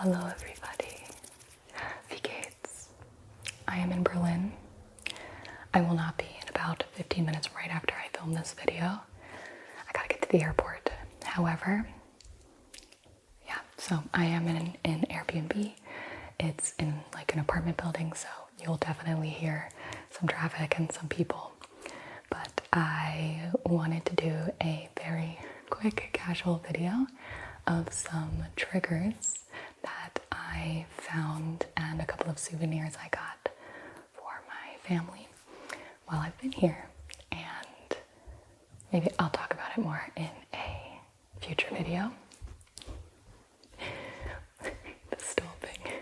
Hello everybody, wie geht's? I am in Berlin. I will not be in about 15 minutes right after I film this video. I gotta get to the airport. However, yeah, so I am in an Airbnb. It's in like an apartment building, so you'll definitely hear some traffic and some people. But I wanted to do a very quick, casual video of some triggers that I found and a couple of souvenirs I got for my family while I've been here. And maybe I'll talk about it more in a future video. The stole thing.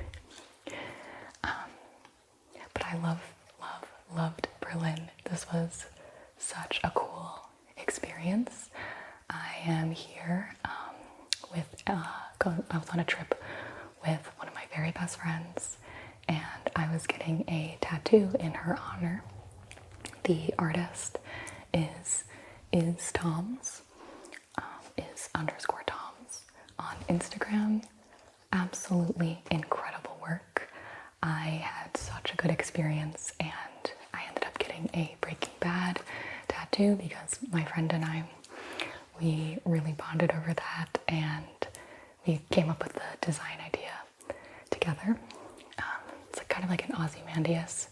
But I loved Berlin. This was such a cool experience. I am here I was on a trip with one of my very best friends, and I was getting a tattoo in her honor. The artist is Toms, is_Toms on Instagram. Absolutely incredible work. I had such a good experience, and I ended up getting a Breaking Bad tattoo because my friend and I, we really bonded over that, and we came up with the design idea together. It's like kind of like an Ozymandias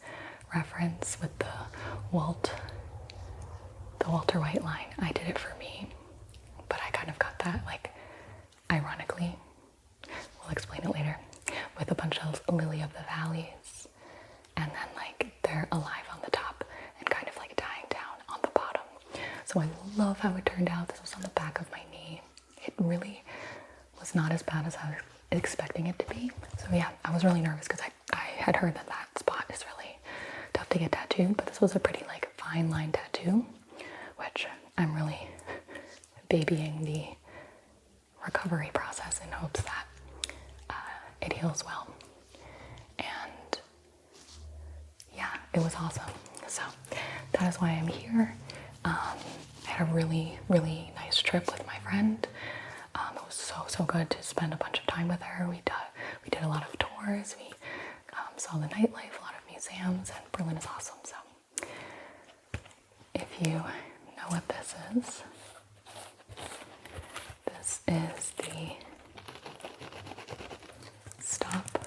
reference with the Walter White line. I did it for me, but I kind of got that like ironically. We'll explain it later. With a bunch of lily of the valleys, and then like they're alive on the top and kind of like dying down on the bottom. So I love how it turned out. This was on the back of my knee. It really was not as bad as I was expecting it to be. So yeah, I was really nervous because I had heard that spot is really tough to get tattooed, but this was a pretty like fine line tattoo, which I'm really babying the recovery process in hopes that it heals well. And yeah, it was awesome. So that is why I'm here. I had a really, really nice trip with my friend. It was so good to spend a bunch of time with her. We did a lot of tours. We saw the nightlife, a lot of museums, and Berlin is awesome. So if you know what this is the stop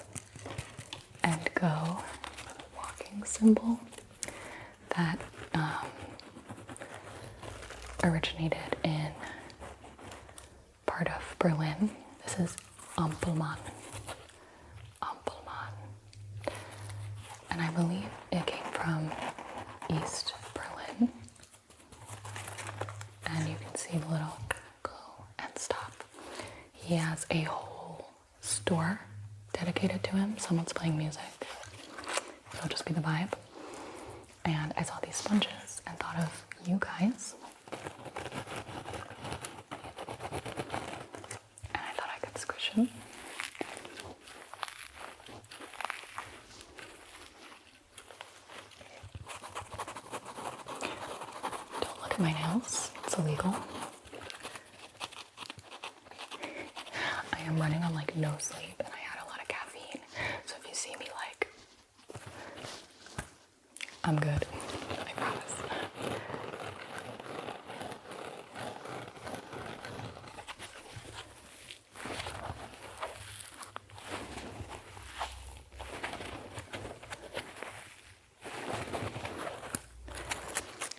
and go walking symbol that originated in part of Berlin. This is Ampelmann. And I believe it came from East Berlin. And you can see the little go and stop. He has a whole store dedicated to him. Someone's playing music. It'll just be the vibe. And I saw these sponges and thought of you guys. And I thought I could squish them. Don't look at my nails. It's illegal. I am running on like no sleep, and I had a lot of caffeine. So if you see me like, I'm good. I promise.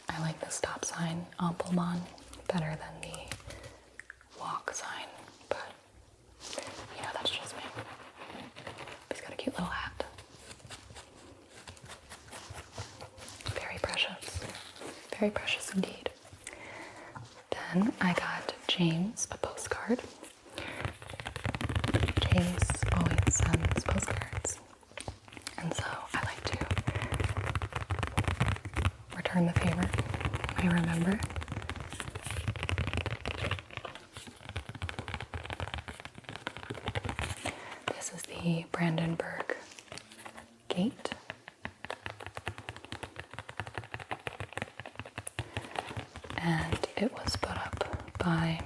I like the stop sign, Ampelmann, better than the walk sign, but you know, that's just me. He's got a cute little hat. Very precious indeed. Then I got James a postcard. James always sends postcards, and so I like to return the favor when I remember. This is the Brandenburg Gate. And it was put up by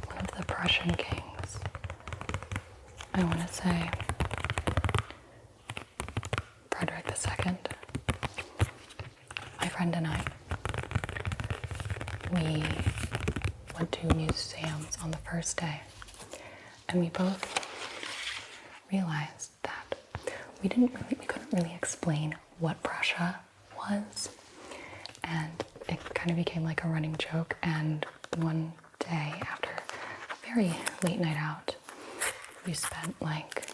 one of the Prussian kings I want to say Frederick II, my friend and I, we went to museums on the first day, and we both realized that we couldn't really explain what Prussia was, and it kind of became like a running joke. And one day after a very late night out, we spent like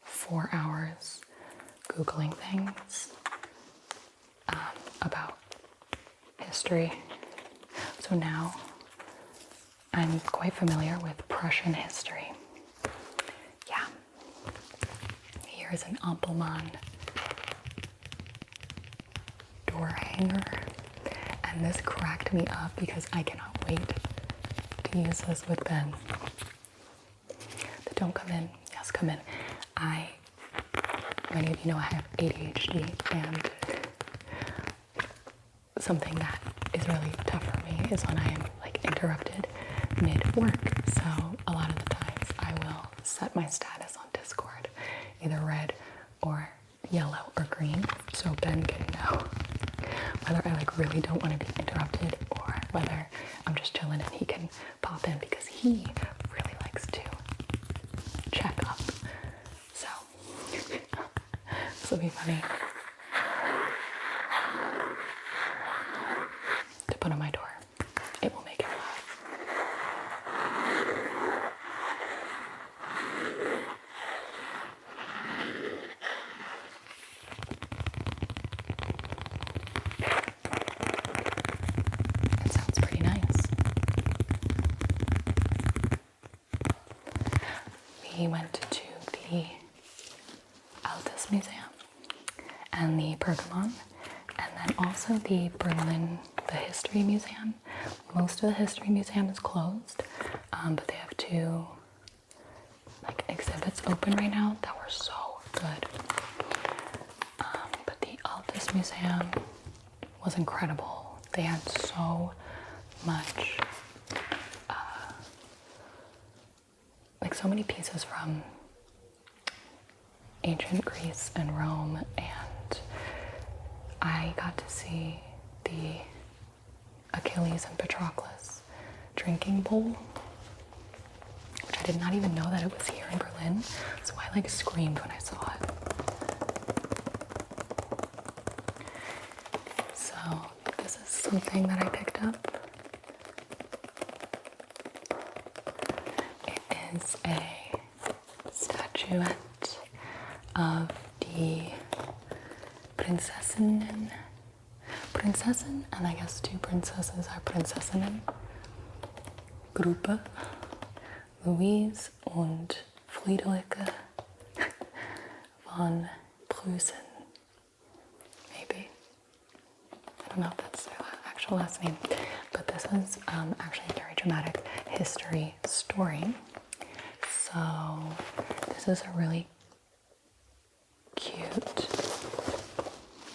4 hours Googling things about history. So now I'm quite familiar with Prussian history. Yeah. Here's an Ampelmann door hanger. And this cracked me up because I cannot wait to use this with Ben. But don't come in. Yes, come in. Many of you know I have ADHD, and something that is really tough for me is when I am like interrupted mid-work. So a lot of the times I will set my status on Discord, either red or yellow or green, so Ben can know whether I like really don't want to be interrupted or whether I'm just chilling and he can pop in, because he really likes to check up. So this will be funny to put on my door. It will make him laugh. It sounds pretty nice. We went to the Altes Museum and the Pergamon, and then also the Berlin, the History Museum. Most of the History Museum is closed, but they have 2 like exhibits open right now that were so good. But the Altes Museum was incredible. They had so much, like so many pieces from ancient Greece and Rome, and I got to see the Achilles and Patroclus drinking bowl, which I did not even know that it was here in Berlin, so I like screamed when I saw it. So this is something that I picked up. It is a statuette of the Prinzessinnen, and I guess 2 princesses are Prinzessinnen, Gruppe, Louise und Friederike von Prussian, maybe. I don't know if that's their actual last name, but this is actually a very dramatic history story. So this is a really cute,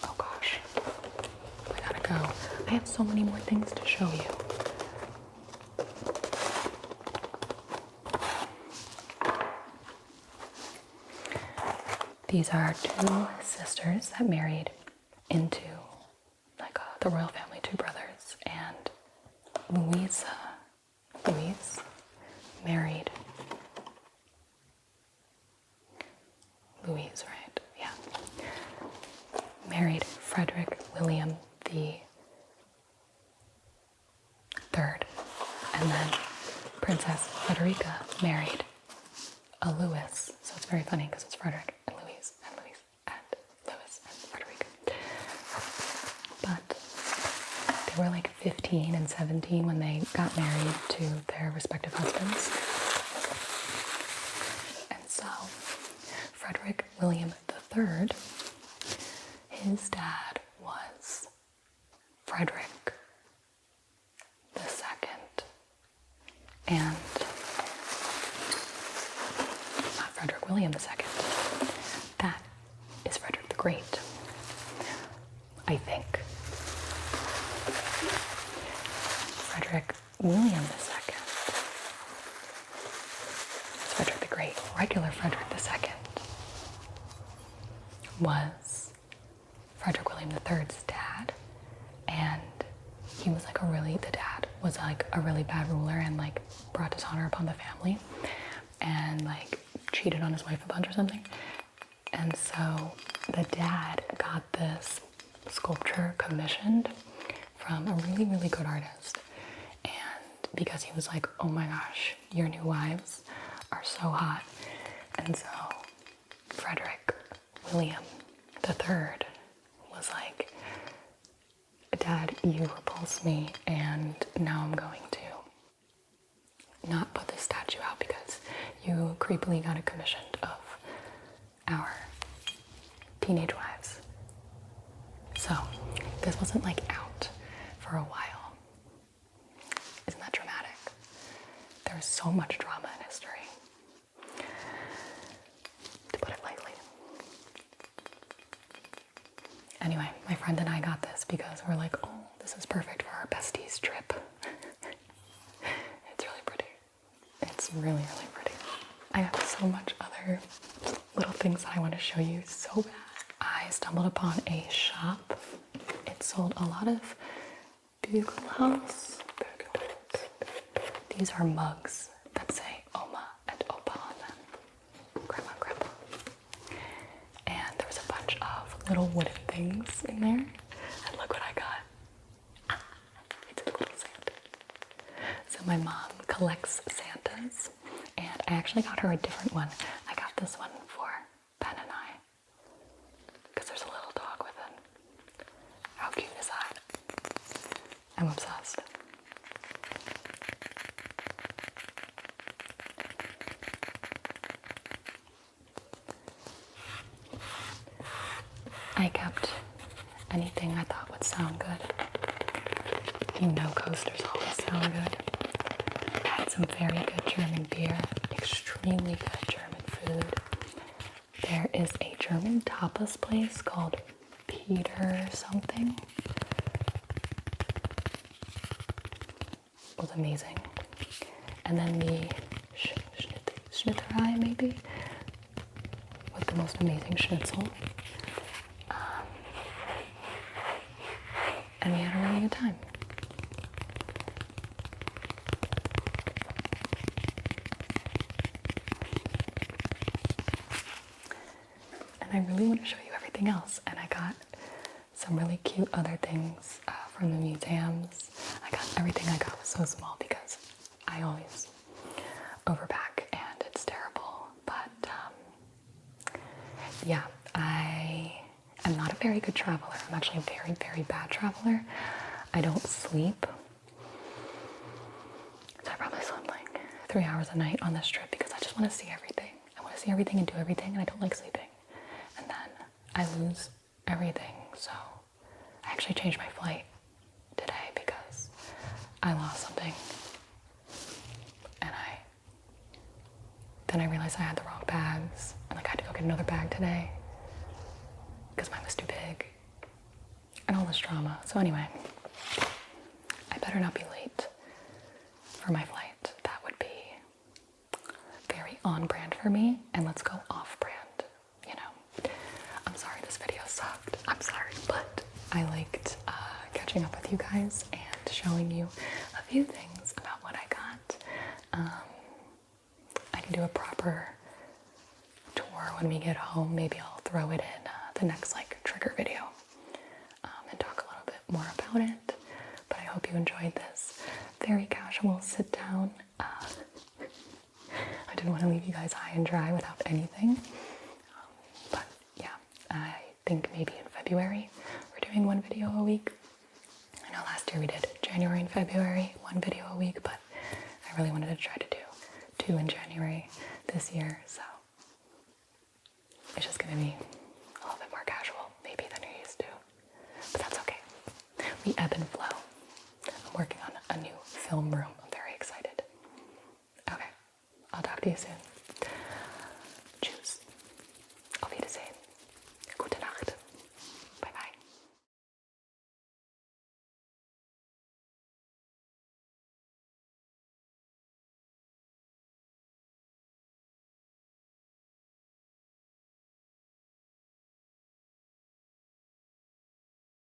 oh gosh, I gotta go. I have so many more things to show you. These are 2 sisters that married into like the royal family, 2 brothers, and Louise married Louise, right? Yeah. Married Frederick William the Third, and then Princess Frederica married a Louis. So it's very funny because it's Frederick and Louise and Louise and Louis and Frederica. But they were like 15 and 17 when they got married to their respective husbands. And so Frederick William III, his dad was Frederick II, and not Frederick William II. That is Frederick the Great, I think. Frederick William II is Frederick the Great, regular Frederick II was Frederick William III's dad, and he was like the dad was like a really bad ruler and like brought dishonor upon the family and like cheated on his wife a bunch or something. And so the dad got this sculpture commissioned from a really, really good artist. And because he was like, oh my gosh, your new wives are so hot. And so Frederick William III was like, Dad, you repulse me, and now I'm going to not put this statue out because you creepily got it commissioned of our teenage wives. So this wasn't like out for a while. Isn't that dramatic? There's so much drama in history, to put it lightly. Anyway, my friend and I got this because we're like, oh, this is perfect for our besties trip. It's really pretty. It's really, really pretty. I have so much other little things that I want to show you so bad. I stumbled upon a shop. It sold a lot of Buglehouse. These are mugs that say Oma and Opa on them. Grandma and Grandpa. And there was a bunch of little wooden things in there. And look what I got. It's a little Santa. So my mom collects Santas. And I actually got her a different one. I got this one for Ben and I. Because there's a little dog with it. How cute is that? I'm obsessed. I kept anything I thought would sound good. You know coasters always sound good. I had some very good German beer, extremely good German food. There is a German tapas place called Peter something. It was amazing. And then the Schnitterei maybe, with the most amazing schnitzel. And we had a really good time. And I really want to show you everything else. And I got some really cute other things from the museums. Everything I got was so small because I always overpack and it's terrible. But yeah, I am not a very good traveler. I'm actually a very, very bad traveler. I don't sleep. So I probably slept like 3 hours a night on this trip because I just want to see everything. I want to see everything and do everything, and I don't like sleeping. And then I lose everything. So I actually changed my flight today because I lost something. And then I realized I had the wrong bags. And like I had to go get another bag today because mine was too big. And all this drama. So anyway, I better not be late for my flight. That would be very on brand for me. And let's go off brand, you know. I'm sorry this video sucked. I'm sorry, but I liked catching up with you guys and showing you a few things about what I got. I can do a proper tour when we get home. Maybe I'll throw it in the next like trigger video and talk a little bit more about it. But I hope you enjoyed this very casual sit down. I didn't want to leave you guys high and dry without anything. But yeah, I think maybe in February we're doing one video a week. I know last year we did January and February, one video a week, but I really wanted to try to do 2 in January this year, so it's just gonna be a little bit more casual maybe than you're used to, but that's okay. We ebb and flow. I'm working on a new film room. I'm very excited. Okay, I'll talk to you soon.